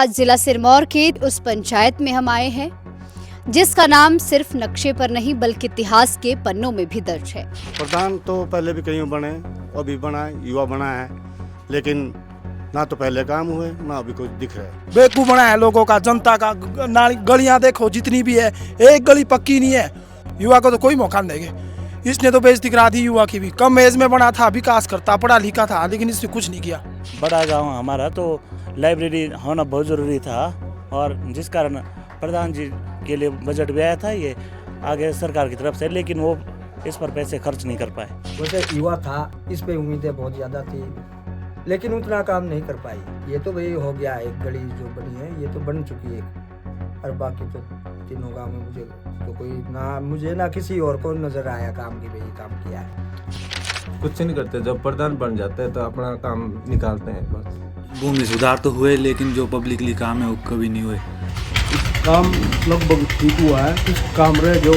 आज जिला सिरमौर के उस पंचायत में हम आए हैं जिसका नाम सिर्फ नक्शे पर नहीं बल्कि इतिहास के पन्नों में भी दर्ज है। प्रधान तो पहले भी कहीं बने, अभी बना है, युवा बना है, लेकिन ना तो पहले काम हुए ना अभी कुछ दिख रहा है। बेवकूफ बना है लोगों का, जनता का। गलियां देखो जितनी भी है, एक गली पक्की नहीं है। युवा को तो कोई मौका नहीं देंगे। इसने तो बेइज्जती करा दी युवा की भी। कम एज में बना था, विकास करता, पढ़ा लिखा था, लेकिन इसने कुछ नहीं किया। बड़ा गांव हमारा, तो लाइब्रेरी होना बहुत ज़रूरी था और जिस कारण प्रधान जी के लिए बजट भी आया था ये आगे सरकार की तरफ से, लेकिन वो इस पर पैसे खर्च नहीं कर पाए। वैसे युवा था, इस पे उम्मीदें बहुत ज़्यादा थी, लेकिन उतना काम नहीं कर पाई। ये तो भाई हो गया, एक गली जो बनी है ये तो बन चुकी है, और बाकी तो तीनों गाँव में मुझे तो कोई मुझे ना किसी और को नजर आया काम की भाई काम किया है। कुछ नहीं करते, जब प्रधान बन जाते हैं तो अपना काम निकालते हैं बस। भूमि सुधार तो हुए, लेकिन जो पब्लिकली काम है वो कभी नहीं हुए। काम लगभग ठीक हुआ है, कुछ काम रहे जो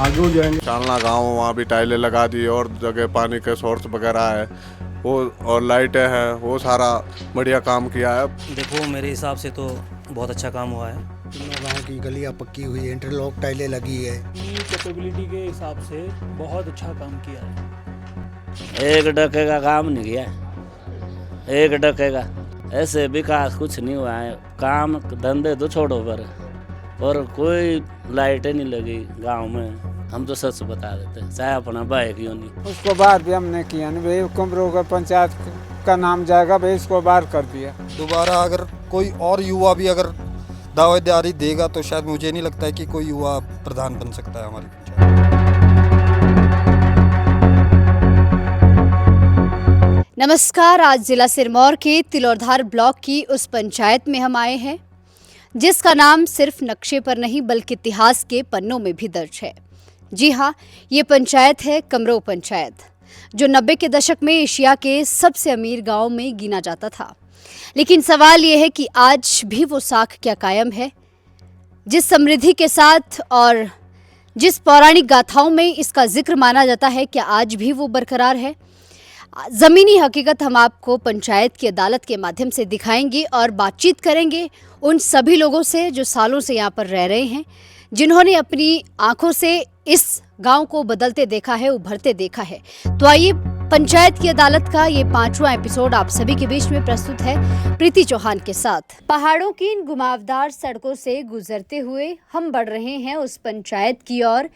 आगे हो जाएंगे। चालना गांव, वहाँ भी टाइलें लगा दी और जगह पानी के सोर्स वगैरह है वो, और लाइटें हैं, वो सारा बढ़िया काम किया है। देखो मेरे हिसाब से तो बहुत अच्छा काम हुआ है। गाँव की गलियाँ पक्की हुई है, इंटरलॉक टाइलें लगी है। कैपेबिलिटी के हिसाब से बहुत अच्छा काम किया है। एक डके का काम नहीं किया, एक डके का ऐसे विकास कुछ नहीं हुआ है। काम धंधे तो छोड़ो पर कोई लाइटें नहीं लगी गांव में। हम तो सच बता देते हैं, चाहे अपना भाई क्यों नहीं। उसको बाहर भी हमने किया नहीं भाई, कमरों का पंचायत का नाम जाएगा भाई, इसको बाहर कर दिया। दोबारा अगर कोई और युवा भी अगर दावेदारी देगा तो शायद मुझे नहीं लगता है कि कोई युवा प्रधान बन सकता है हमारी पंचायत। नमस्कार, आज जिला सिरमौर के तिलौरधार ब्लॉक की उस पंचायत में हम आए हैं जिसका नाम सिर्फ नक्शे पर नहीं बल्कि इतिहास के पन्नों में भी दर्ज है। जी हाँ, ये पंचायत है कमरो पंचायत, जो 90 के दशक में एशिया के सबसे अमीर गांव में गिना जाता था। लेकिन सवाल ये है कि आज भी वो साख क्या कायम है? जिस समृद्धि के साथ और जिस पौराणिक गाथाओं में इसका जिक्र माना जाता है, क्या आज भी वो बरकरार है? ज़मीनी हकीकत हम आपको पंचायत की अदालत के माध्यम से दिखाएंगे और बातचीत करेंगे उन सभी लोगों से जो सालों से यहाँ पर रह रहे हैं, जिन्होंने अपनी आंखों से इस गांव को बदलते देखा है, उभरते देखा है। तो आइए, पंचायत की अदालत का ये 5वां एपिसोड आप सभी के बीच में प्रस्तुत है प्रीति चौहान के साथ। पहाड़ों की इन घुमावदार सड़कों से गुजरते हुए हम बढ़ रहे हैं उस पंचायत की ओर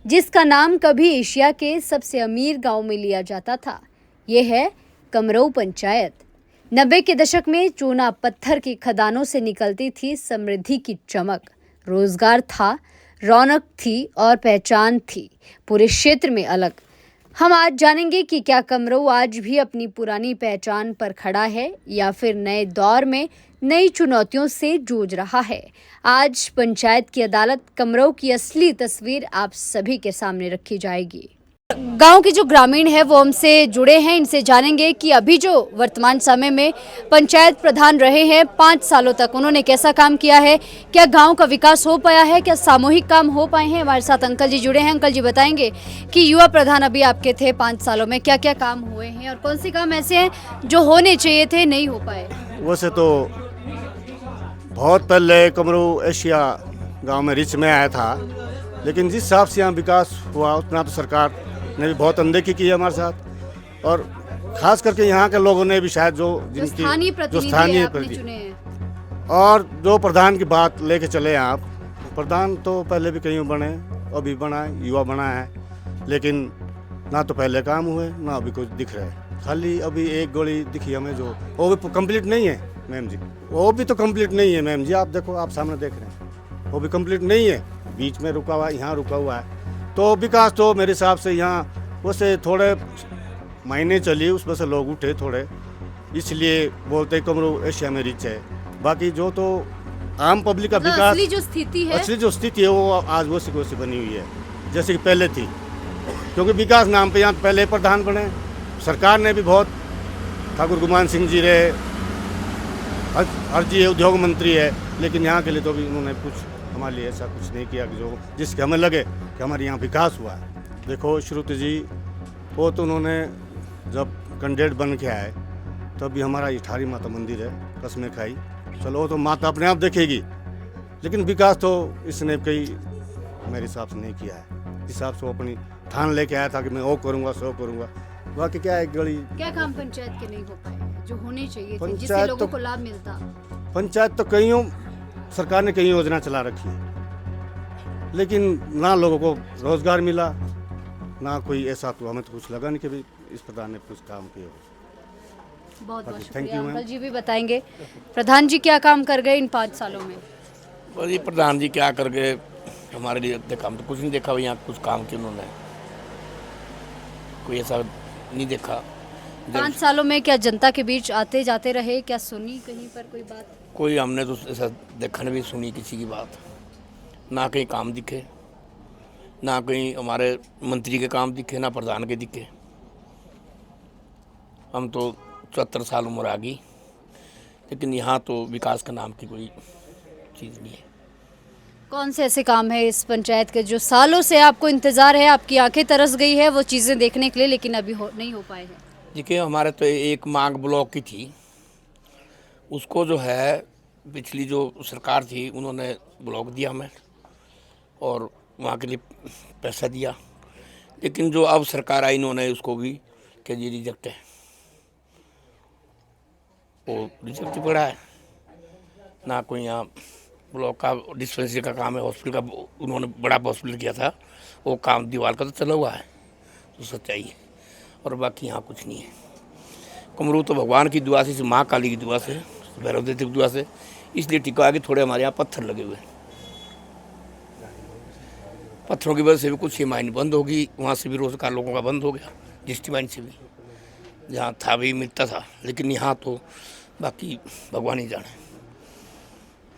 जिसका नाम कभी एशिया के सबसे अमीर गाँव में लिया जाता था। ये है कमरो पंचायत। 90 के दशक में चूना पत्थर की खदानों से निकलती थी समृद्धि की चमक। रोजगार था, रौनक थी और पहचान थी पूरे क्षेत्र में अलग। हम आज जानेंगे कि क्या कमरो आज भी अपनी पुरानी पहचान पर खड़ा है या फिर नए दौर में नई चुनौतियों से जूझ रहा है। आज पंचायत की अदालत कमरो की असली तस्वीर आप सभी के सामने रखी जाएगी। गांव के जो ग्रामीण है वो हमसे जुड़े हैं, इनसे जानेंगे कि अभी जो वर्तमान समय में पंचायत प्रधान रहे हैं 5 सालों तक, उन्होंने कैसा काम किया है, क्या गांव का विकास हो पाया है, क्या सामूहिक काम हो पाए हैं। हमारे साथ अंकल जी जुड़े हैं। अंकल जी बताएंगे कि युवा प्रधान अभी आपके थे 5 सालों में, क्या क्या काम हुए हैं और कौन से काम ऐसे हैं जो होने चाहिए थे नहीं हो पाए। वैसे तो बहुत पहले कमरू एशिया गाँव में रिच में आया था, लेकिन जिस हिसाब से यहाँ विकास हुआ उतना तो सरकार ने भी बहुत अनदेखी की है हमारे साथ, और खास करके यहाँ के लोगों ने भी शायद जो स्थानीय प्रतिनिधि और जो प्रधान की बात लेके चले हैं आप। प्रधान तो पहले भी कहीं बने, अभी बना है, युवा बना है, लेकिन ना तो पहले काम हुए ना अभी कुछ दिख रहा है। खाली अभी एक गोली दिखी हमें, जो वो भी कंप्लीट नहीं है मैम जी, वो भी तो कंप्लीट नहीं है मैम जी। आप देखो, आप सामने देख रहे हैं, वो भी कंप्लीट नहीं है, बीच में रुका हुआ है, यहाँ रुका हुआ है। तो विकास तो मेरे हिसाब से यहाँ वैसे थोड़े महीने चली, उसमें से लोग उठे थोड़े, इसलिए बोलते कमरू एशिया में रिच है। बाकी जो तो आम पब्लिक का विकास, असली जो स्थिति है वो आज वो सी बनी हुई है जैसे कि पहले थी, क्योंकि विकास नाम पे यहाँ पहले प्रधान बने। सरकार ने भी बहुत, ठाकुर गुमान सिंह जी रहे, हर जी उद्योग मंत्री है, लेकिन यहाँ के लिए तो भी उन्होंने कुछ हमारे लिए ऐसा कुछ नहीं किया कि जो जिसके हमें लगे कि हमारे यहाँ विकास हुआ है। देखो श्रुति जी, वो तो उन्होंने जब कैंडिडेट बन के आए तब भी हमारा इठारी माता मंदिर है, कसमें खाई, चलो वो तो माता अपने आप देखेगी, लेकिन विकास तो इसने कई मेरे हिसाब से नहीं किया है। इस हिसाब से वो अपनी ठान लेके आया था कि मैं वो करूँगा सो करूँगा, बाकी क्या है गली। क्या काम पंचायत के नहीं हो पाए जो होने चाहिए थे, जिससे पंचायत लोगों तो- को लाभ मिलता? पंचायत तो कई सरकार ने कई योजना चला रखी है, लेकिन ना लोगों को रोजगार मिला, ना कोई ऐसा, तो हमें तो कुछ लगा नहीं कि भी इस प्रधान ने कुछ काम किया। बहुत बहुत थैंक शुक्रिया। You ma'am. अंकल जी भी बताएंगे प्रधान जी क्या काम कर गए इन 5 सालों में? बस ये प्रधान जी क्या कर गए हमारे लिए, देखा हम तो कुछ नहीं देखा, यहाँ कुछ काम किया उन्होंने, कोई ऐसा नहीं देखा। 5 सालों में क्या जनता के बीच आते जाते रहे, क्या सुनी कहीं पर कोई बात? कोई हमने तो ऐसा देखा नहीं भी सुनी किसी की बात, ना कहीं काम दिखे, ना कहीं हमारे मंत्री के काम दिखे, ना प्रधान के दिखे। हम तो 74 साल उम्र आ गई, लेकिन यहाँ तो विकास का नाम की कोई चीज़ नहीं है। कौन से ऐसे काम है इस पंचायत के जो सालों से आपको इंतजार है, आपकी आंखें तरस गई है वो चीज़ें देखने के लिए, लेकिन अभी नहीं हो पाए हैं? देखिए हमारे तो एक मांग ब्लॉक की थी, उसको जो है पिछली जो सरकार थी उन्होंने ब्लॉक दिया हमें और वहाँ के लिए पैसा दिया, लेकिन जो अब सरकार आई इन्होंने उसको भी कि जी रिजेक्ट है, वो रिजेक्ट ही पड़ा है। ना कोई यहाँ ब्लॉक का डिस्पेंसरी का काम है, हॉस्पिटल का उन्होंने बड़ा हॉस्पिटल किया था, वो काम दीवार का तो चला हुआ है, तो सच्चाई है, और बाकी यहाँ कुछ नहीं है। कमरू तो भगवान की दुआ से, माँ काली की दुआ से, भैरव देव की दुआ से इसलिए टिका है कि थोड़े हमारे यहाँ पत्थर लगे हुए हैं, पत्थरों की वजह से भी कुछ ही माइन बंद होगी, वहाँ से भी रोजगार लोगों का बंद हो गया, जिस माइन से भी जहाँ था भी मिलता था, लेकिन यहाँ तो बाकी भगवान ही जाने।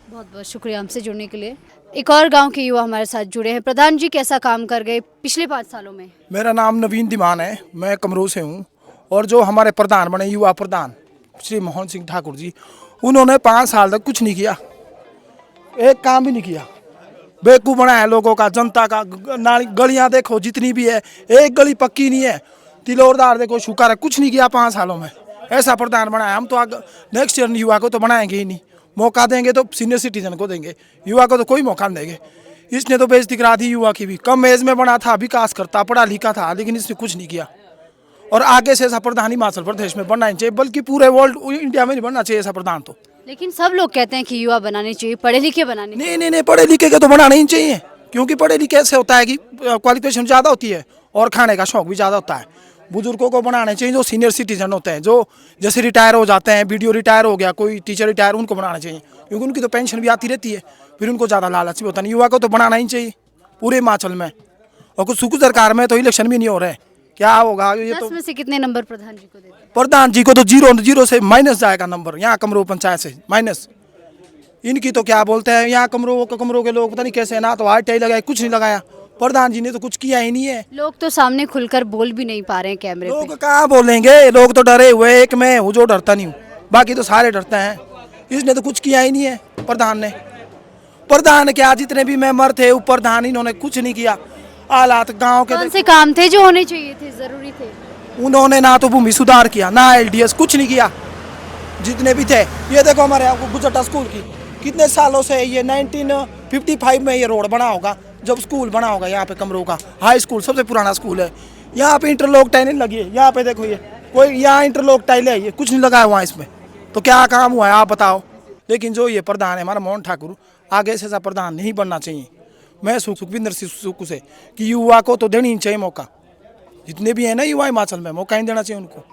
बहुत बहुत शुक्रिया हमसे जुड़ने के लिए। एक और गांव के युवा हमारे साथ जुड़े हैं। प्रधान जी कैसा काम कर गए पिछले 5 सालों में? मेरा नाम नवीन दीवान है, मैं कमरू से हूँ। और जो हमारे प्रधान बने युवा प्रधान श्री मोहन सिंह ठाकुर जी, उन्होंने 5 साल तक कुछ नहीं किया, एक काम भी नहीं किया। बेवकूफ़ बनाया लोगों का, जनता का। नाली गलियाँ देखो जितनी भी है, एक गली पक्की नहीं है। तिलोरदार देखो शुक्र है, कुछ नहीं किया 5 सालों में। ऐसा प्रधान बनाया। हम तो नेक्स्ट ईयर युवा को तो बनाएंगे ही नहीं, मौका देंगे तो सीनियर सिटीजन को देंगे, युवा को तो कोई मौका नहीं देंगे। इसने तो बेइज्जती करा दी युवा की भी। कम एज में बना था, विकास करता, पढ़ा लिखा था, लेकिन इसने कुछ नहीं किया। और आगे से ऐसा प्रधान हिमाचल प्रदेश में बनना ही चाहिए, बल्कि पूरे वर्ल्ड इंडिया में नहीं बनना चाहिए ऐसा प्रधान तो। लेकिन सब लोग कहते हैं कि युवा बनाने चाहिए, पढ़े लिखे बनाने चाहिए। नहीं, पढ़े लिखे के तो बनाना ही चाहिए, क्योंकि पढ़े लिखे से होता है कि क्वालिफिकेशन ज़्यादा होती है और खाने का शौक भी ज़्यादा होता है। बुजुर्गों को बनाने चाहिए जो सीनियर सिटीजन होते हैं, जो जैसे रिटायर हो जाते हैं, बीडीओ रिटायर हो गया, कोई टीचर रिटायर, उनको बनाना चाहिए, क्योंकि उनकी तो पेंशन भी आती रहती है, फिर उनको ज़्यादा लालच भी होता नहीं। युवा को तो बनाना ही चाहिए पूरे हिमाचल में। और कुछ सुख सरकार में तो इलेक्शन भी नहीं हो रहे, क्या होगा ये? 10 में से कितने नंबर प्रधान जी को देते हैं? प्रधान जी को तो 0 से माइनस जाएगा नंबर, यहाँ कमरू पंचायत से माइनस। इनकी तो क्या बोलते हैं, यहाँ कमरों के लोग पता नहीं कैसे, ना तो RTI लगाया, कुछ नहीं लगाया। प्रधान जी ने तो कुछ किया ही नहीं है। लोग तो सामने खुलकर बोल भी नहीं पा रहे हैं कैमरे पे। लोग कहाँ बोलेंगे, लोग तो डरे हुए। एक मैं हूँ जो डरता नहीं हूँ, बाकी तो सारे डरते हैं। इसने तो कुछ किया ही नहीं है प्रधान ने। प्रधान क्या, जितने भी मेंबर थे ऊपर प्रधान, इन्होंने कुछ नहीं किया। हालात गांव के कौन से काम थे जो होने चाहिए थे, जरूरी थे? उन्होंने ना तो भूमि सुधार किया, ना LDS, कुछ नहीं किया। जितने भी थे, ये देखो हमारे यहाँ गुजरटा स्कूल की कितने सालों से, ये 1955 में ये रोड बना होगा, जब स्कूल बना होगा यहाँ पे कमरों का हाई स्कूल, सबसे पुराना स्कूल है। यहाँ पे इंटरलॉक टाइलें लगी है, यहाँ पे देखो ये कोई यहाँ इंटरलॉक टाइलें है, ये कुछ नहीं लगाया हुआ इसमें, तो क्या काम हुआ है आप बताओ। लेकिन जो ये प्रधान है हमारा मोहन ठाकुर, आगे से ऐसा प्रधान नहीं बनना चाहिए। मैं सुखविंदर सिंह सुक्कू से कि युवा को तो देनी ही चाहिए मौका, जितने भी है ना युवा हिमाचल में, मौका ही देना चाहिए उनको।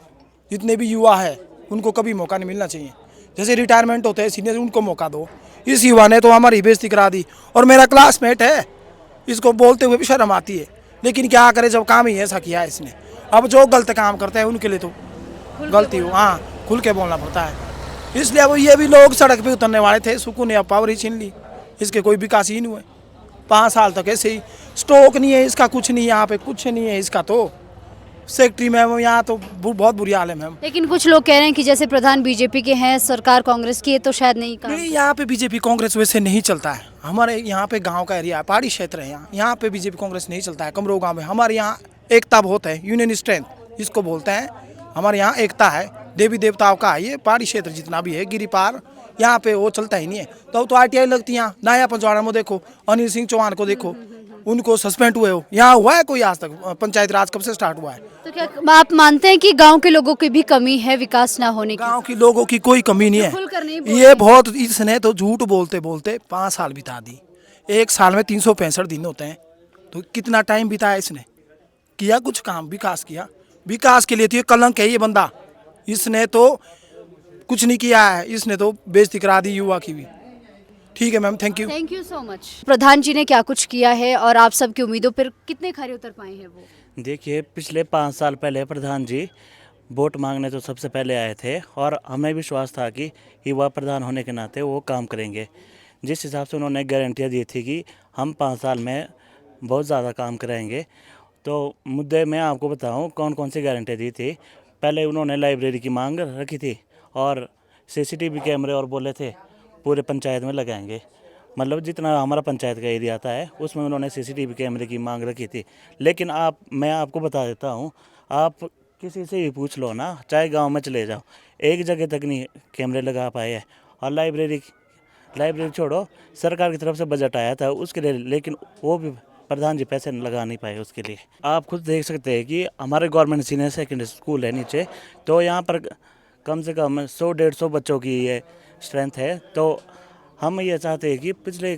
जितने भी युवा है उनको कभी मौका नहीं मिलना चाहिए। जैसे रिटायरमेंट होते हैं सीनियर, उनको मौका दो। इस युवा ने तो हमारी बेइज्जती करा दी, और मेरा क्लासमेट है, इसको बोलते हुए भी शर्म आती है, लेकिन क्या करे जब काम ही ऐसा किया है इसने। अब जो गलत काम करते हैं उनके लिए तो गलती हो, हाँ खुल के बोलना पड़ता है। इसलिए अब ये भी लोग सड़क पे उतरने वाले थे, सुकू ने अब पावर ही छीन ली, इसके कोई विकास ही नहीं हुए 5 साल तक ऐसे ही। स्टॉक नहीं है इसका, कुछ नहीं है यहाँ पे, कुछ नहीं है इसका तो। सेक्रेटरी में यहाँ तो बहुत बुरी हाल है मैम। लेकिन कुछ लोग कह रहे हैं कि जैसे प्रधान बीजेपी के हैं, सरकार कांग्रेस की है, तो शायद नहीं काम। नहीं, यहाँ पे बीजेपी कांग्रेस वैसे नहीं चलता है। हमारे यहाँ पे गांव का एरिया है, पहाड़ी क्षेत्र है, यहाँ पे बीजेपी कांग्रेस नहीं चलता है। कमरो गांव में हमारे यहाँ एकता बहुत है, यूनियन स्ट्रेंथ इसको बोलते हैं। हमारे यहाँ एकता है, देवी देवताओं का है ये पहाड़ी क्षेत्र जितना भी है, गिरिपार यहाँ पे वो चलता ही नहीं है। तो आरटीआई लगती है। नया पंचवाड़ा में देखो, अनिल सिंह चौहान को देखो, उनको सस्पेंड हुए हो। यहाँ हुआ है कोई आज तक? पंचायत राज कब से स्टार्ट हुआ है? तो क्या आप मानते हैं कि गांव के लोगों की भी कमी है विकास ना होने की? गांव के लोगों की कोई कमी नहीं खुलकर नहीं है। बोल ये बहुत, इसने तो झूठ बोलते बोलते 5 साल बिता दी। एक साल में 365 दिन होते हैं, तो कितना टाइम बिताया इसने? किया कुछ काम? विकास किया? विकास के लिए तो ये कलंक है ये बंदा। इसने तो कुछ नहीं किया है, इसने तो बेइज्जती करा दी युवा की भी। ठीक है ma'am, thank you. Thank you so much. प्रधान जी ने क्या कुछ किया है और आप सबकी उम्मीदों पर कितने खरे उतर पाए हैं वो? देखिए, पिछले 5 साल पहले प्रधान जी वोट मांगने तो सबसे पहले आए थे और हमें विश्वास था कि युवा प्रधान होने के नाते वो काम करेंगे। जिस हिसाब से उन्होंने गारंटियाँ दी थी कि हम 5 साल में बहुत ज़्यादा काम कराएंगे, तो मुद्दे मैं आपको बताऊं कौन कौन सी गारंटियाँ दी थी। पहले उन्होंने लाइब्रेरी की मांग रखी थी और सीसीटीवी कैमरे और बोले थे पूरे पंचायत में लगाएंगे। मतलब जितना हमारा पंचायत का एरिया आता है उसमें उन्होंने सीसीटीवी कैमरे की मांग रखी थी। लेकिन मैं आपको बता देता हूँ, आप किसी से भी पूछ लो ना, चाहे गांव में चले जाओ, एक जगह तक नहीं कैमरे लगा पाए हैं। और लाइब्रेरी छोड़ो, सरकार की तरफ से बजट आया था उसके लिए, लेकिन वो भी प्रधान जी पैसे लगा नहीं पाए उसके लिए। आप खुद देख सकते हैं कि हमारे गवर्नमेंट सीनियर सेकेंडरी स्कूल है नीचे, तो यहाँ पर कम से कम 100-150 बच्चों की ये स्ट्रेंथ है। तो हम ये चाहते हैं कि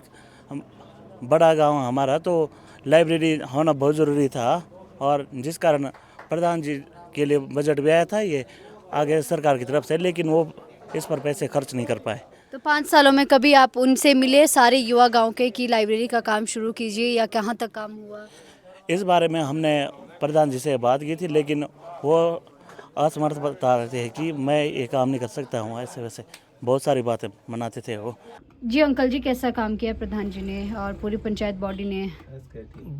बड़ा गांव हमारा, तो लाइब्रेरी होना बहुत ज़रूरी था और जिस कारण प्रधान जी के लिए बजट भी आया था ये आगे सरकार की तरफ से, लेकिन वो इस पर पैसे खर्च नहीं कर पाए। तो 5 सालों में कभी आप उनसे मिले सारे युवा गांव के कि लाइब्रेरी का काम शुरू कीजिए, या कहाँ तक काम हुआ? इस बारे में हमने प्रधान जी से बात की थी, लेकिन वो असमर्थ बता रहे थे कि मैं ये काम नहीं कर सकता हूँ, ऐसे वैसे बहुत सारी बातें मनाते थे वो। जी अंकल जी, कैसा काम किया प्रधान जी ने और पूरी पंचायत बॉडी ने?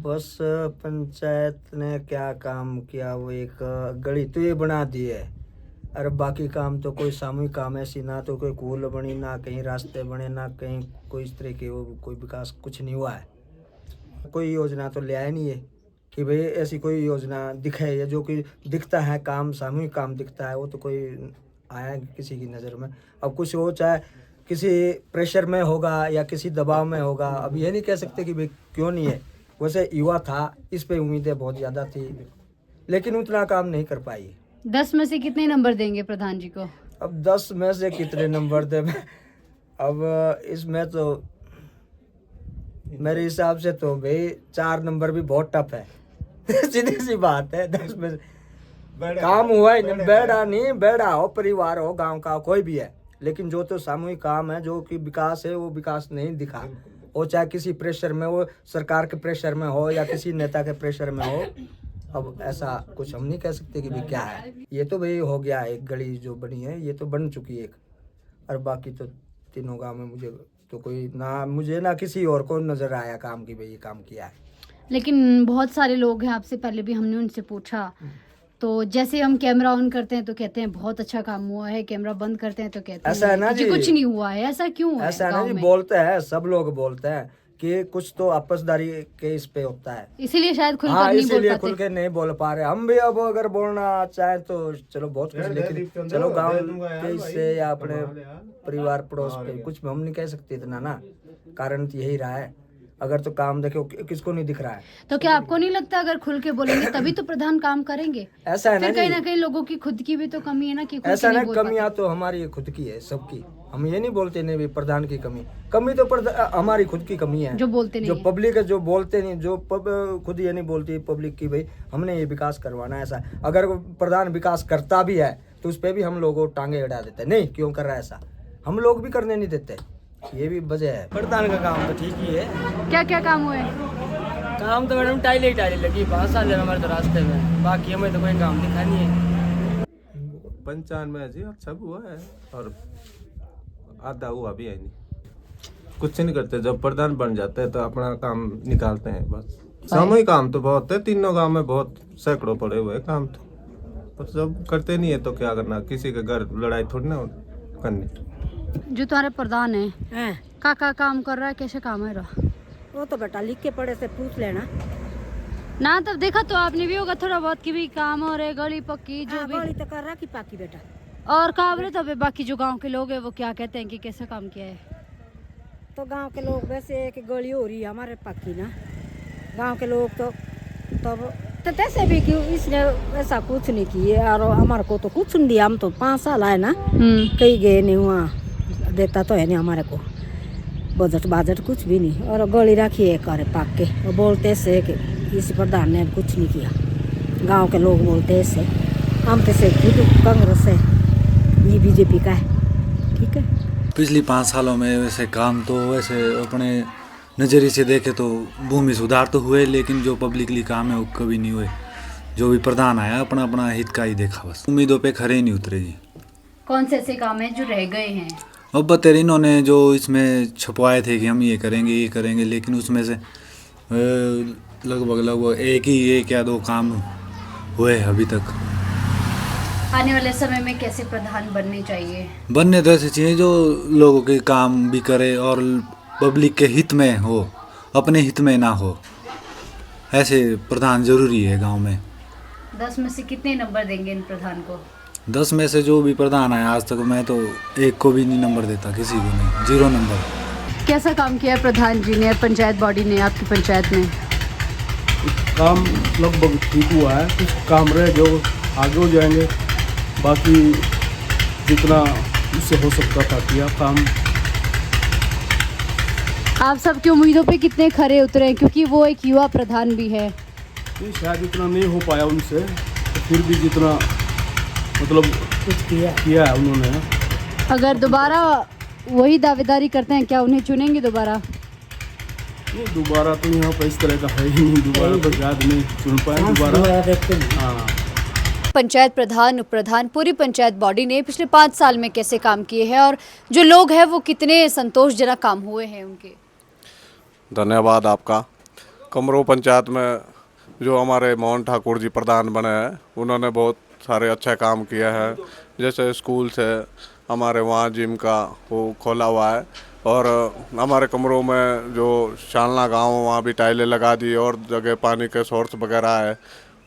बस पंचायत ने क्या काम किया, वो एक गली तो ये बना दी है, और बाकी काम तो कोई सामूहिक काम ऐसी, ना तो कोई पुल बनी, ना कहीं रास्ते बने, ना कहीं कोई इस तरह के वो कोई विकास कुछ नहीं हुआ है। कोई योजना तो ले आया नहीं है कि भाई ऐसी कोई योजना दिखे, या जो कि दिखता है काम, सामूहिक काम दिखता है, वो तो कोई आया किसी की नज़र में। अब कुछ हो, चाहे किसी प्रेशर में होगा या किसी दबाव में होगा, अब ये नहीं कह सकते कि भाई क्यों नहीं है। वैसे युवा था, इस पे उम्मीदें बहुत ज़्यादा थी, लेकिन उतना काम नहीं कर पाई। 10 में से कितने नंबर देंगे प्रधान जी को? अब 10 में से कितने नंबर दे? अब इसमें तो मेरे हिसाब से तो भाई 4 नंबर भी बहुत टफ है। सीधी सी बात है। 10 में काम हुआ ही नहीं, बेड़ा हो, परिवार हो, गांव का कोई भी है, लेकिन जो तो सामूहिक काम है, जो कि विकास है, वो विकास नहीं दिखा। वो चाहे किसी प्रेशर में हो, सरकार के प्रेशर में हो या किसी नेता के प्रेशर में हो। अब ऐसा कुछ हम नहीं कह सकते कि भाई क्या है। ये तो भाई हो गया, एक गली जो बनी है ये तो बन चुकी है एक, और बाकी तो तीनों गांव में मुझे तो कोई ना किसी और को नजर आया काम की भाई ये काम किया है। लेकिन बहुत सारे लोग हैं, आपसे पहले भी हमने उनसे पूछा, तो जैसे हम कैमरा ऑन करते हैं तो कहते हैं बहुत अच्छा काम हुआ है, कैमरा बंद करते हैं तो कहते ऐसा है ना जी, कुछ नहीं हुआ है। ऐसा क्यों है? ऐसा है ना जी, बोलते हैं, सब लोग बोलते हैं कि कुछ तो आपसदारी के इस पे होता है, इसीलिए शायद खुल खुल के नहीं बोल पा रहे। हम भी अब अगर बोलना चाहें तो चलो बहुत कुछ, लेकिन चलो गांव के इससे या अपने परिवार पड़ोस पे कुछ हम नहीं कह सकते इतना ना। कारण तो यही रहा है, अगर तो काम देखो किसको नहीं दिख रहा है। तो क्या आपको नहीं लगता अगर खुल के बोलेंगे तभी तो प्रधान काम करेंगे? ऐसा है ना, कहीं ना कहीं लोगों की खुद की भी तो कमी है ना कि ऐसा ना, कमियां तो हमारी खुद की है, सबकी। हम ये नहीं बोलते नहीं प्रधान की कमी तो हमारी खुद की कमी है, जो बोलते नहीं, जो पब्लिक है, जो बोलते नहीं, जो खुद ये नहीं बोलती पब्लिक की भाई हमने ये विकास करवाना है। ऐसा अगर प्रधान विकास करता भी है तो उस पर भी हम लोगों टांगे अड़ा देते हैं, नहीं क्यों कर रहा है ऐसा, हम लोग भी करने नहीं देते। ये भी वजह है। प्रधान का काम तो ठीक ही है। क्या क्या काम हुए? काम तो मैडम टाइलें लगी 5 साल है हमारे तो रास्ते में, बाकी हमें तो कोई काम दिखा नहीं है। 95 जी अच्छा हुआ है और आधा हुआ भी है नहीं, कुछ नहीं करते। जब प्रधान बन जाते हैं तो अपना काम निकालते हैं बस। सामूहिक काम तो बहुत है, तीनों गांव में बहुत सैकड़ों पड़े हुए हैं काम तो, पर जब करते नहीं है तो क्या करना, किसी के घर लड़ाई थोड़ी ना करनी। जो तुम्हारे प्रधान है का काम कर रहा है, कैसे काम है रहा? वो तो बेटा लिख के पढ़े से पूछ लेना ना, तब देखा तो आपने भी होगा थोड़ा बहुत की भी काम हो रहे, गली पक्की जो भी गली तो कर रहा की पाकी बेटा। और कावरे तो बाकी जो गांव के लोग हैं वो क्या कहते हैं कि कैसा काम किया है? तो गांव के लोग वैसे एक गली हो रही है हमारे पक्की ना, गांव के लोग तो तब तो तैसे भी क्यों इसने ऐसा कुछ नहीं किया और हमारे को तो कुछ नहीं दिया। हम तो 5 साल आए ना, कहीं गए नहीं, वहाँ देता तो है नहीं हमारे को बजट कुछ भी नहीं। और गली रखी है करे पाक के और बोलते से कि इस प्रधान ने कुछ नहीं किया। गांव के लोग बोलते ऐसे, हम तो से कांग्रेस है, ये बीजेपी का है, ठीक है। पिछली 5 सालों में वैसे काम तो वैसे अपने नज़रिए से देखे तो भूमि सुधार तो हुए, लेकिन जो पब्लिकली काम है वो कभी नहीं हुए। जो भी प्रधान आया अपना अपना हित का ही देखा, बस उम्मीदों पे खरे ही नहीं उतरे जी। कौन से ऐसे काम हैं जो रह गए हैं? अब बतेरे इन्होंने जो इसमें छुपवाए थे कि हम ये करेंगे, लेकिन उसमें से लगभग एक या 2 काम हुए अभी तक। आने वाले समय में कैसे प्रधान बनने चाहिए? बनने तो ऐसे चाहिए जो लोगों के काम भी करे और पब्लिक के हित में हो, अपने हित में ना हो, ऐसे प्रधान जरूरी है गांव में। 10 में से कितने नंबर देंगे इन प्रधान को? 10 में से जो भी प्रधान आया आज तक मैं तो 1 को भी नहीं नंबर देता, किसी को नहीं, 0 नंबर। कैसा काम किया है प्रधान जी ने, पंचायत बॉडी ने आपकी पंचायत में? काम लगभग ठीक हुआ है, कुछ काम रह जो आगे हो जाएंगे, बाकी जितना उससे हो सकता था किया काम। आप सबकी उम्मीदों पे कितने खरे उतरे हैं, क्योंकि वो एक युवा प्रधान भी है? नहीं, शायद इतना नहीं हो पाया उनसे, तो फिर भी जितना मतलब कुछ किया है उन्होंने। अगर दोबारा वही दावेदारी करते हैं, क्या उन्हें चुनेंगे दोबारा? नहीं, दोबारा तो यहाँ पर इस तरह का है ही नहीं, दोबारा तो शायद नहीं चुन पाए दोबारा। हाँ, पंचायत प्रधान, उप प्रधान, पूरी पंचायत बॉडी ने पिछले 5 साल में कैसे काम किए हैं और जो लोग हैं वो कितने संतोषजनक काम हुए हैं उनके? धन्यवाद आपका। कमरू पंचायत में जो हमारे मोहन ठाकुर जी प्रधान बने हैं, उन्होंने बहुत सारे अच्छे काम किए हैं। जैसे स्कूल से हमारे वहाँ जिम का वो खोला हुआ है, और हमारे कमरों में जो शालना गांव वहाँ भी टाइलें लगा दी, और जगह पानी के सोर्स वगैरह है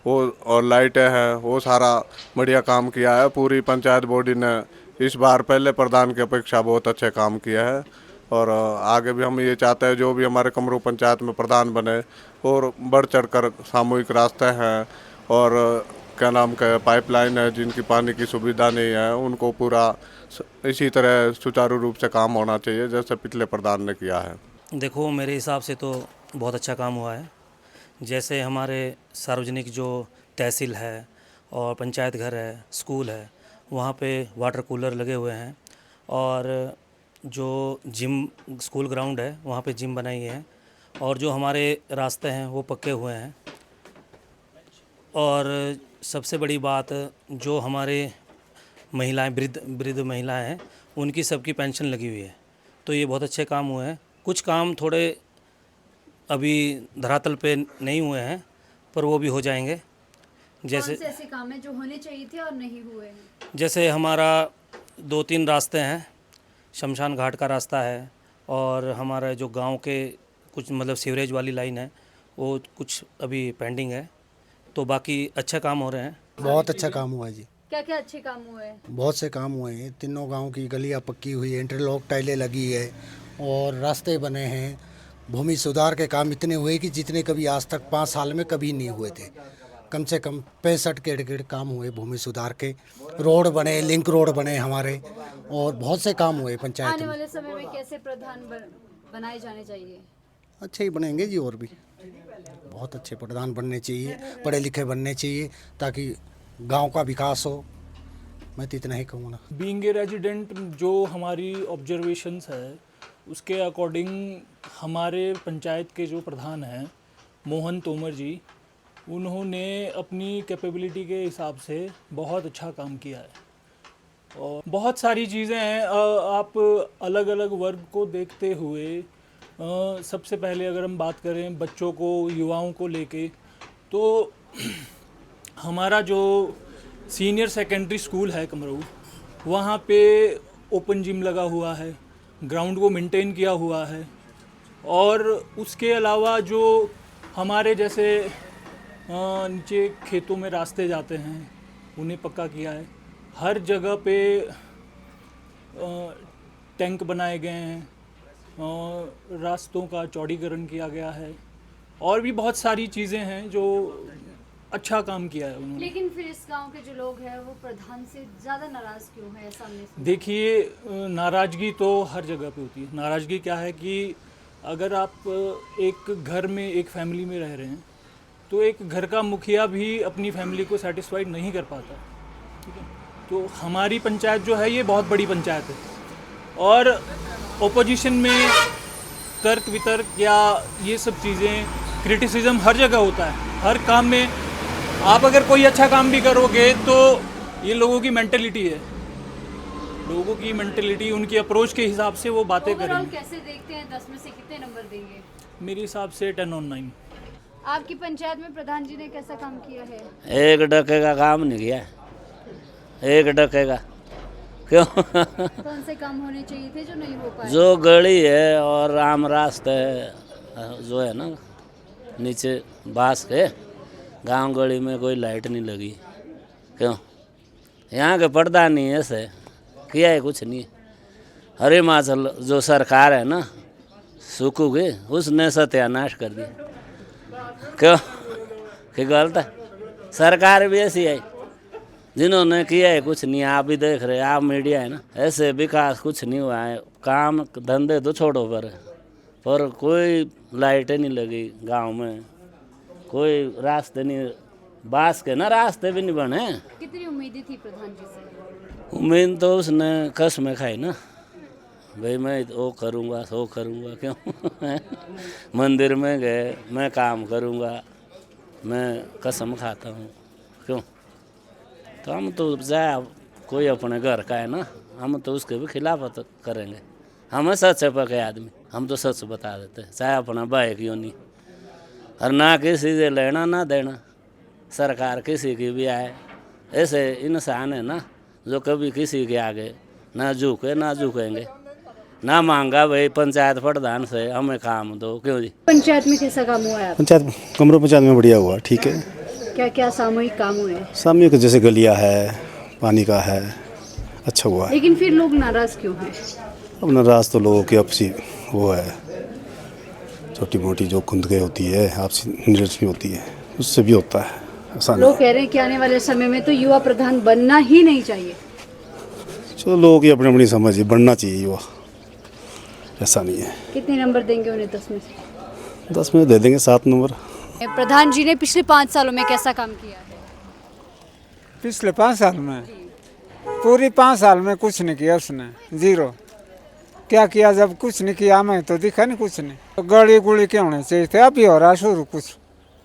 वो, और लाइटें हैं, वो सारा बढ़िया काम किया है। पूरी पंचायत बॉडी ने इस बार पहले प्रधान की अपेक्षा बहुत अच्छे काम किया है, और आगे भी हम ये चाहते हैं जो भी हमारे कमरू पंचायत में प्रधान बने और बढ़ चढ़ कर सामूहिक रास्ते हैं और क्या नाम का पाइपलाइन है, जिनकी पानी की सुविधा नहीं है, उनको पूरा इसी तरह सुचारू रूप से काम होना चाहिए जैसे पिछले प्रधान ने किया है। देखो, मेरे हिसाब से तो बहुत अच्छा काम हुआ है। जैसे हमारे सार्वजनिक जो तहसील है और पंचायत घर है, स्कूल है, वहाँ पे वाटर कूलर लगे हुए हैं, और जो जिम स्कूल ग्राउंड है वहाँ पे जिम बनाई है, और जो हमारे रास्ते हैं वो पक्के हुए हैं। और सबसे बड़ी बात, जो हमारे महिलाएं, वृद्ध महिलाएं हैं, उनकी सबकी पेंशन लगी हुई है, तो ये बहुत अच्छे काम हुए हैं। कुछ काम थोड़े अभी धरातल पे नहीं हुए हैं, पर वो भी हो जाएंगे। जैसे कौन से ऐसे काम हैं जो होने चाहिए थे और नहीं हुए हैं? जैसे हमारा 2-3 रास्ते हैं, शमशान घाट का रास्ता है, और हमारा जो गांव के कुछ मतलब सीवरेज वाली लाइन है वो कुछ अभी पेंडिंग है, तो बाकी अच्छे काम हो रहे हैं। बहुत अच्छा काम हुआ है जी। क्या क्या अच्छे काम हुए हैं? बहुत से काम हुए हैं, तीनों गांव की गलियां पक्की हुई है, इंटरलॉक टाइलें लगी है और रास्ते बने हैं। भूमि सुधार के काम इतने हुए कि जितने कभी आज तक 5 साल में कभी नहीं हुए थे। कम से कम 65 के काम हुए भूमि सुधार के। रोड बने, लिंक रोड बने हमारे, और बहुत से काम हुए पंचायत आने में। वाले समय में कैसे प्रधान बनाए जाने चाहिए? अच्छे ही बनेंगे जी, और भी बहुत अच्छे प्रधान बनने चाहिए, पढ़े लिखे बनने चाहिए, ताकि गांव का विकास हो। मैं तो इतना ही कहूँगा। बीइंग ए रेजिडेंट, जो हमारी ऑब्जर्वेशंस है उसके अकॉर्डिंग हमारे पंचायत के जो प्रधान हैं मोहन तोमर जी, उन्होंने अपनी कैपेबिलिटी के हिसाब से बहुत अच्छा काम किया है। और बहुत सारी चीज़ें हैं, आप अलग अलग वर्ग को देखते हुए सबसे पहले अगर हम बात करें बच्चों को, युवाओं को लेके, तो हमारा जो सीनियर सेकेंडरी स्कूल है कमरू, वहाँ पे ओपन जिम लगा हुआ है, ग्राउंड को मेंटेन किया हुआ है, और उसके अलावा जो हमारे जैसे नीचे खेतों में रास्ते जाते हैं उन्हें पक्का किया है। हर जगह पे टैंक बनाए गए हैं, रास्तों का चौड़ीकरण किया गया है और भी बहुत सारी चीज़ें हैं जो अच्छा काम किया है उन्होंने। लेकिन फिर इस गांव के जो लोग हैं वो प्रधान से ज़्यादा नाराज़ क्यों है सामने से? देखिए, नाराज़गी तो हर जगह पे होती है। नाराज़गी क्या है कि अगर आप एक घर में एक फैमिली में रह रहे हैं तो एक घर का मुखिया भी अपनी फैमिली को सेटिस्फाइड नहीं कर पाता, ठीक है। तो हमारी पंचायत जो है ये बहुत बड़ी पंचायत है और ओपोजिशन में तर्क वितर्क या ये सब चीज़ें, क्रिटिसिज्म हर जगह होता है। हर काम में आप अगर कोई अच्छा काम भी करोगे तो ये लोगों की मेंटेलिटी है, लोगों की मेंटेलिटी, उनकी अप्रोच के हिसाब से वो बातें ओवरऑल करेंगे। कैसे देखते हैं, 10 में से कितने नंबर देंगे? मेरे हिसाब से 10 on 9। आपकी पंचायत में प्रधान जी ने कैसा काम किया है? एक डके का काम नहीं किया, एक डके का क्यों? कौन से काम होने चाहिए थे जो नहीं हो पाए? जो गली है और आम रास्ते जो है ना नीचे बांस के, गांव गली में कोई लाइट नहीं लगी, क्यों? यहाँ के प्रधान नहीं ऐसे किया है, कुछ नहीं। हर हिमाचल जो सरकार है ना सुकू की, उसने सत्यानाश कर दिया, क्यों? कि गलत है? सरकार भी ऐसी है, जिन्होंने किया है कुछ नहीं। आप भी देख रहे, आप मीडिया है ना, ऐसे विकास कुछ नहीं हुआ है। काम धंधे तो छोड़ो पर कोई लाइटें नहीं लगी गांव में, कोई रास्ते नहीं, बांस के ना रास्ते भी नहीं बने। कितनी उम्मीदें थी प्रधान जी से? उम्मीद तो उसने कसमें खाई ना, भाई मैं वो करूँगा सो करूँगा, क्यों? मंदिर में गए, मैं काम करूँगा, मैं कसम खाता हूँ, क्यों? तो हम तो जाए, कोई अपने घर का है ना, हम तो उसके भी खिलाफ करेंगे। हम सच पके आदमी, हम तो सच बता देते, चाहे अपना भाई क्यों नहीं। और ना किसी से लेना ना देना, सरकार किसी की भी आए, ऐसे इंसान है ना जो कभी किसी के आगे ना झुके ना झुकेंगे, ना मांगा भाई पंचायत प्रधान से हमें काम दो, क्यों जी? पंचायत में कैसा काम हुआ है? पंचायत कमरों पंचायत में बढ़िया हुआ, ठीक है। क्या क्या सामूहिक काम हुए हैं? सामूहिक जैसे गलियाँ है, पानी का है, अच्छा हुआ है। लेकिन फिर लोग नाराज क्यों हैं? अब नाराज तो लोगों की आपसी वो है, छोटी मोटी जो खुंदके होती है, आपसी निरंजनी होती है, उससे भी होता है। लोग कह रहे हैं कि आने वाले समय में तो युवा प्रधान बनना ही नहीं चाहिए। चलो लोगों की अपनी अपनी समझ है, बढ़ना चाहिए युवा, ऐसा नहीं है। कितने नंबर देंगे उन्हें 10 में से? 10 में दे देंगे 7 नंबर। प्रधान जी ने पिछले 5 सालों में कैसा काम किया है? पिछले 5 साल में, पूरी 5 साल में कुछ नहीं किया उसने, जीरो। क्या किया? जब कुछ नहीं किया हमें तो दिखा नहीं कुछ नहीं। तो गली गुली के होने चाहिए थे, अभी हो रहा शुरू,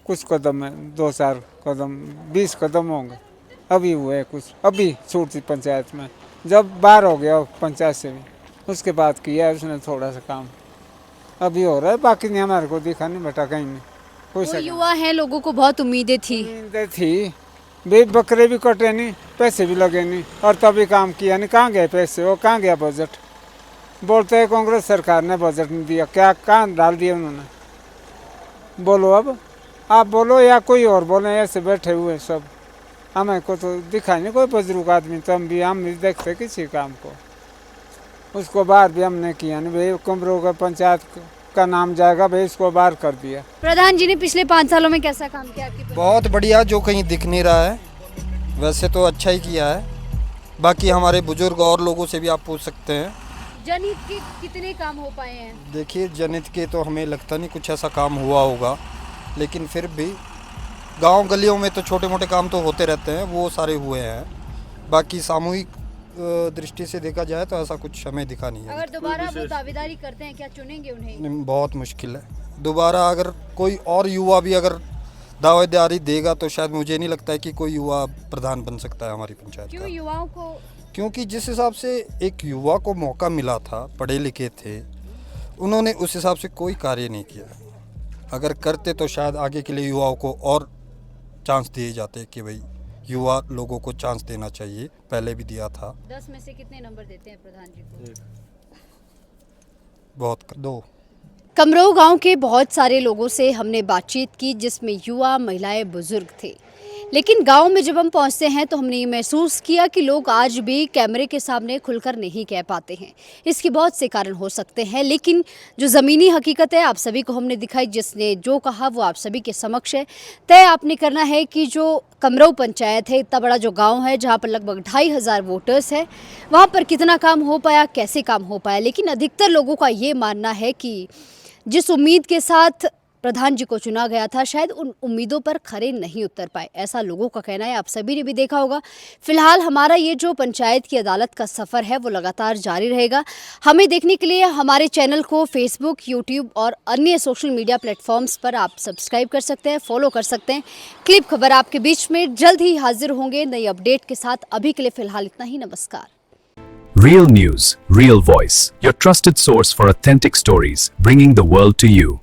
कुछ कदम में 2-4 कदम, 20 कदम होंगे अभी हुए कुछ, अभी छूटी पंचायत में। जब बाहर हो गया पंचायत से भी, उसके बाद किया उसने थोड़ा सा काम, अभी हो रहा है। बाकी नहीं हमारे को दिखा नहीं बेटा कहीं नहीं। वो युवा है, लोगों को बहुत उम्मीदें थी भाई, बकरे भी कटे नहीं, पैसे भी लगे नहीं, और तभी काम किया नहीं। कहाँ गए पैसे? वो कहाँ गया बजट? बोलते हैं कांग्रेस सरकार ने बजट नहीं दिया, क्या कहाँ डाल दिया उन्होंने? बोलो अब, आप बोलो या कोई और बोले, ऐसे बैठे हुए सब, हमें को तो दिखा नहीं कोई बुजुर्ग आदमी। तो हम भी देखते किसी काम को, उसको बाहर भी हमने किया नहीं। भाई कमरों का पंचायत का नाम जाएगा, भाई इसको बाहर कर दिया। प्रधान जी ने पिछले 5 सालों में कैसा काम किया आपकी? बहुत बढ़िया, जो कहीं दिख नहीं रहा है, वैसे तो अच्छा ही किया है। बाकी हमारे बुजुर्ग और लोगों से भी आप पूछ सकते हैं। जनहित के कितने काम हो पाए हैं? देखिए, जनहित के तो हमें लगता नहीं कुछ ऐसा काम हुआ होगा, लेकिन फिर भी गांव गलियों में तो छोटे मोटे काम तो होते रहते हैं, वो सारे हुए हैं। बाकी सामूहिक दृष्टि से देखा जाए तो ऐसा कुछ हमें दिखा नहीं है। अगर दोबारा वो दावेदारी करते हैं, क्या चुनेंगे उन्हें? बहुत मुश्किल है दोबारा। अगर कोई और युवा भी अगर दावेदारी देगा तो शायद मुझे नहीं लगता है कि कोई युवा प्रधान बन सकता है हमारी पंचायत का। क्यों युवाओं को? क्योंकि जिस हिसाब से एक युवा को मौका मिला था, पढ़े लिखे थे, उन्होंने उस हिसाब से कोई कार्य नहीं किया। अगर करते तो शायद आगे के लिए युवाओं को और चांस दिए जाते कि भाई युवा लोगों को चांस देना चाहिए, पहले भी दिया था। 10 में से कितने नंबर देते हैं प्रधान जी को? बहुत 2। कमरों गांव के बहुत सारे लोगों से हमने बातचीत की, जिसमें युवा, महिलाएं, बुजुर्ग थे। लेकिन गांव में जब हम पहुंचते हैं तो हमने ये महसूस किया कि लोग आज भी कैमरे के सामने खुलकर नहीं कह पाते हैं। इसके बहुत से कारण हो सकते हैं, लेकिन जो ज़मीनी हकीकत है आप सभी को हमने दिखाई। जिसने जो कहा वो आप सभी के समक्ष है। तय आपने करना है कि जो कमरऊ पंचायत है, इतना बड़ा जो गांव है जहां पर लगभग 2500 वोटर्स है, वहां पर कितना काम हो पाया, कैसे काम हो पाया। लेकिन अधिकतर लोगों का ये मानना है कि जिस उम्मीद के साथ प्रधान जी को चुना गया था, शायद उन उम्मीदों पर खरे नहीं उतर पाए, ऐसा लोगों का कहना है। आप सभी ने भी देखा होगा। फिलहाल हमारा ये जो पंचायत की अदालत का सफ़र है वो लगातार जारी रहेगा। हमें देखने के लिए हमारे चैनल को फेसबुक, यूट्यूब और अन्य सोशल मीडिया प्लेटफॉर्म्स पर आप सब्सक्राइब कर सकते हैं, फॉलो कर सकते हैं। क्लिप खबर आपके बीच में जल्द ही हाजिर होंगे नई अपडेट के साथ। अभी के लिए फिलहाल इतना ही। नमस्कार। Real news, real voice. Your trusted source for authentic stories, bringing the world to you.